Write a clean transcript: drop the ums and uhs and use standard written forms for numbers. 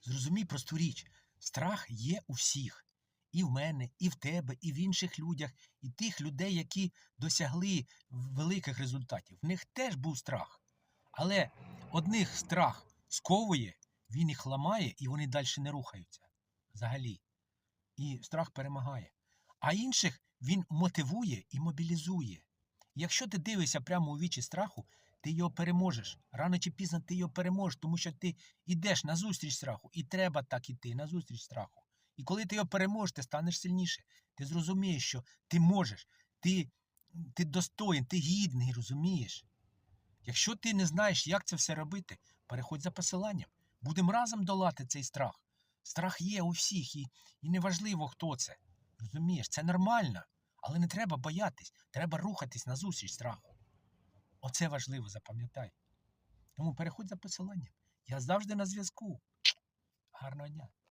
Зрозумій просту річ. Страх є у всіх. І в мене, і в тебе, і в інших людях, і тих людей, які досягли великих результатів. В них теж був страх. Але одних страх сковує, він їх ламає, і вони далі не рухаються. Взагалі. І страх перемагає. А інших він мотивує і мобілізує. Якщо ти дивишся прямо у вічі страху, ти його переможеш. Рано чи пізно ти його переможеш, тому що ти йдеш назустріч страху. І треба так іти, назустріч страху. І коли ти його переможеш, ти станеш сильніше. Ти зрозумієш, що ти можеш, ти достоїн, ти гідний, розумієш? Якщо ти не знаєш, як це все робити, переходь за посиланням. Будемо разом долати цей страх. Страх є у всіх, і неважливо, хто це. Розумієш, це нормально. Але не треба боятись, треба рухатись назустріч страху. Оце важливо, запам'ятай. Тому переходь за посиланням. Я завжди на зв'язку. Гарного дня.